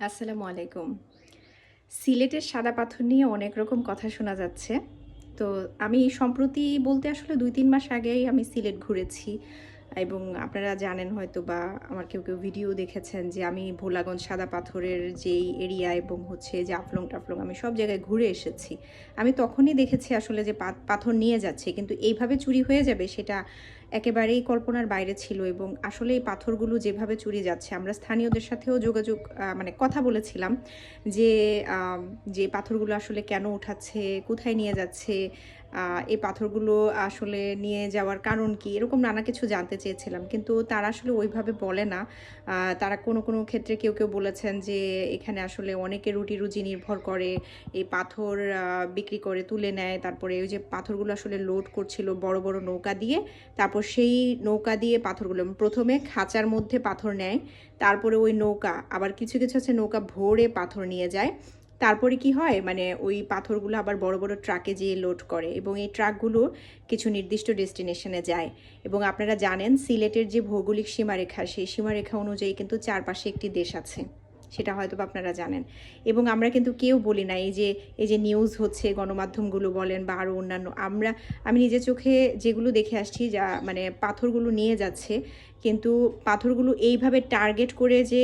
আসসালামু আলাইকুম। সিলেটের সাদা পাথর নিয়ে অনেক রকম কথা শোনা যাচ্ছে। তো আমি সম্প্রতি বলতে আসলে ২-৩ মাস আগেই আমি সিলেট ঘুরেছি এবং আপনারা জানেন হয়তোবা আমার কেউ ভিডিও দেখেছেন যে আমি ভোলাগঞ্জ সাদা পাথরের যেই এরিয়া এবং হচ্ছে জাফলং-টাফলং আমি সব জায়গায় ঘুরে এসেছি। আমি তখনই দেখেছি আসলে যে পাথর নিয়ে যাচ্ছে। কিন্তু এইভাবে চুরি হয়ে যাবে সেটা একেবারেই কল্পনার বাইরে ছিল এবং আসলে এই পাথরগুলো যেভাবে চুরি যাচ্ছে আমরা স্থানীয়দের সাথেও যোগাযোগ মানে কথা বলেছিলাম যে আম যে পাথরগুলো আসলে কেন উঠাচ্ছে, কোথায় নিয়ে যাচ্ছে, এই পাথরগুলো আসলে নিয়ে যাওয়ার কারণ কি? এরকম নানা কিছু জানতে চেয়েছিলাম। কিন্তু তারা আসলে ওইভাবে বলে না। তারা কোনো ক্ষেত্রে কেউ বলেছেন যে এখানে আসলে অনেকের রুটি-রুজি নির্ভর করে। এই পাথর বিক্রি করে তুলে নেয়। তারপরে ওই যে পাথরগুলো আসলে লোড করছিল বড় নৌকা দিয়ে। তারপর সেই নৌকা দিয়ে পাথরগুলো ১ম এ খাঁচার মধ্যে পাথর নেয়। তারপরে ওই নৌকা আবার কিছু আছে নৌকা ভরে পাথর নিয়ে যায়। তারপরে কি হয়? মানে ওই পাথরগুলো আবার বড় ট্রাকে যেয়ে লোড করে এবং এই ট্রাকগুলো কিছু নির্দিষ্ট ডেস্টিনেশনে যায়। এবং আপনারা জানেন সিলেটের যে ভৌগোলিক সীমারেখা, সেই সীমারেখা অনুযায়ী কিন্তু চারপাশে একটি দেশ আছে। সেটা হয়তোবা আপনারা জানেন। এবং আমরা কিন্তু কেউ বলি না এই যে নিউজ হচ্ছে গণমাধ্যমগুলো বলেন বা আরও অন্যান্য আমি নিজের চোখে যেগুলো দেখে আসছি যা মানে পাথরগুলো নিয়ে যাচ্ছে কিন্তু পাথরগুলো এইভাবে টার্গেট করে যে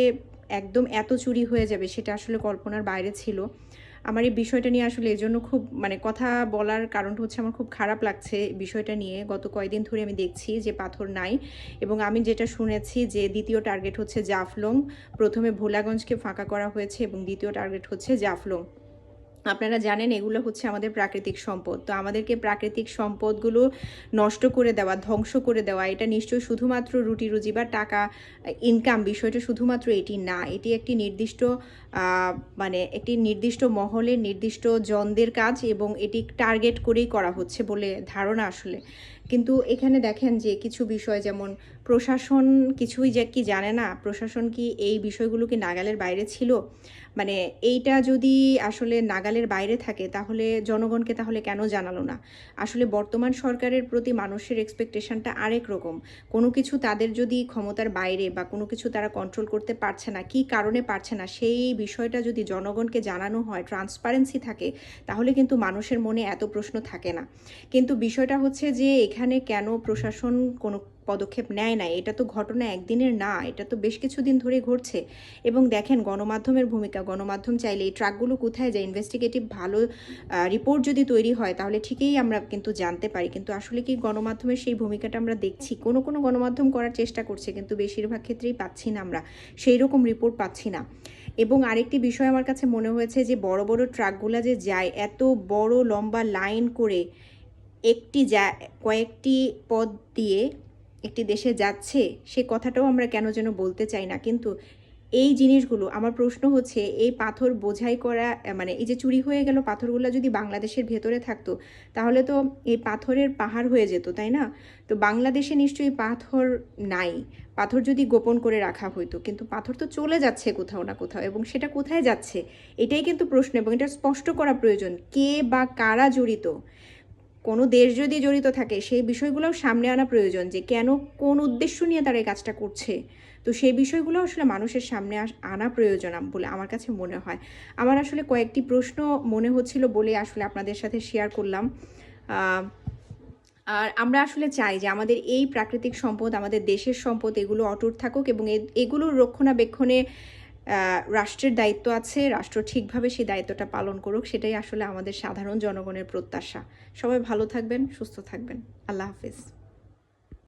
একদম এত চুরি হয়ে যাবে সেটা আসলে কল্পনার বাইরে ছিল। আমার এই বিষয়টা নিয়ে আসলে এজন্য খুব মানে কথা বলার কারণটা হচ্ছে আমার খুব খারাপ লাগছে বিষয়টা নিয়ে। গত কয়েকদিন ধরে আমি দেখছি যে পাথর নাই এবং আমি যেটা শুনেছি যে ২য় টার্গেট হচ্ছে জাফলং। ১ম এ ভোলাগঞ্জকে ফাঁকা করা হয়েছে এবং ২য় টার্গেট হচ্ছে জাফলং। আপনারা জানেন এগুলো হচ্ছে আমাদের প্রাকৃতিক সম্পদ। তো আমাদেরকে প্রাকৃতিক সম্পদগুলো নষ্ট করে দেওয়া, ধ্বংস করে দেওয়া এটা নিশ্চয়ই শুধুমাত্র রুটি-রুজি বা টাকা ইনকাম বিষয়টা শুধুমাত্র এটি না। এটি একটি নির্দিষ্ট আ মানে একটি নির্দিষ্ট মহলের নির্দিষ্ট জনদের কাজ এবং এটি টার্গেট করেই করা হচ্ছে বলে ধারণা আসলে। কিন্তু এখানে দেখেন যে কিছু বিষয় যেমন প্রশাসন কিছুই যে কি জানে না? প্রশাসন কি এই বিষয়গুলো কি নাগালের বাইরে ছিল? মানে এইটা যদি আসলে নাগালের বাইরে থাকে তাহলে জনগণকে তাহলে কেন জানালো না? আসলে বর্তমান সরকারের প্রতি মানুষের এক্সপেকটেশনটা আরেক রকম। কোনো কিছু তাদের যদি ক্ষমতার বাইরে বা কোনো কিছু তারা কন্ট্রোল করতে পারছে না, কী কারণে পারছে না সেই বিষয়টা যদি জনগণকে জানানো হয়, ট্রান্সপারেন্সি থাকে তাহলে কিন্তু মানুষের মনে এত প্রশ্ন থাকে না। কিন্তু বিষয়টা হচ্ছে যে এখানে কেন প্রশাসন কোনো পদক্ষেপ নেয় নাই? এটা তো ঘটনা একদিনের না, এটা তো বেশ কিছুদিন ধরেই ঘটছে। এবং দেখেন গণমাধ্যমের ভূমিকা, গণমাধ্যম চাইলে এই ট্রাকগুলো কোথায় যায় ইনভেস্টিগেটিভ ভালো রিপোর্ট যদি তৈরি হয় তাহলে ঠিকই আমরা কিন্তু জানতে পারি। কিন্তু আসলে কি গণমাধ্যমের সেই ভূমিকাটা আমরা দেখছি? কোনো গণমাধ্যম করার চেষ্টা করছে কিন্তু বেশিরভাগ ক্ষেত্রেই পাচ্ছি না আমরা। সেইরকম রিপোর্ট পাচ্ছি না। এবং আরেকটি বিষয় আমার কাছে মনে হয়েছে যে বড় ট্রাকগুলা যে যায় এত বড় লম্বা লাইন করে একটি কয়েকটি পথ দিয়ে একটি দেশে যাচ্ছে সে কথাটাও আমরা কেন যেন বলতে চাই না। কিন্তু এই জিনিসগুলো আমার প্রশ্ন হচ্ছে এই পাথর বোঝাই করা মানে এই যে চুরি হয়ে গেল পাথরগুলা যদি বাংলাদেশের ভেতরে থাকতো তাহলে তো এই পাথরের পাহাড় হয়ে যেত, তাই না? তো বাংলাদেশে নিশ্চয়ই পাথর নাই। পাথর যদি গোপন করে রাখা হইতো। কিন্তু পাথর তো চলে যাচ্ছে কোথাও না কোথাও এবং সেটা কোথায় যাচ্ছে? এটাই কিন্তু প্রশ্ন এবং এটা স্পষ্ট করা প্রয়োজন। কে বা কারা জড়িত? কোনো দেশ যদি জড়িত থাকে সেই বিষয়গুলোও সামনে আনা প্রয়োজন যে কেন কোন উদ্দেশ্য নিয়ে তারা এই কাজটা করছে। তো সেই বিষয়গুলো আসলে মানুষের সামনে আনা প্রয়োজন বলে আমার কাছে মনে হয়। আমার আসলে কয়েকটি প্রশ্ন মনে হচ্ছিল বলে আসলে আপনাদের সাথে শেয়ার করলাম। আ আর আমরা আসলে চাই যে আমাদের এই প্রাকৃতিক সম্পদ, আমাদের দেশের সম্পদ এগুলো অটুট থাকুক এবং এগুলোর রক্ষণাবেক্ষণে রাষ্ট্রের দায়িত্ব আছে। রাষ্ট্র ঠিকভাবে সেই দায়িত্বটা পালন করুক। সেটাই আসলে আমাদের সাধারণ জনগণের প্রত্যাশা। সবাই ভালো থাকবেন, সুস্থ থাকবেন। আল্লাহ হাফেজ।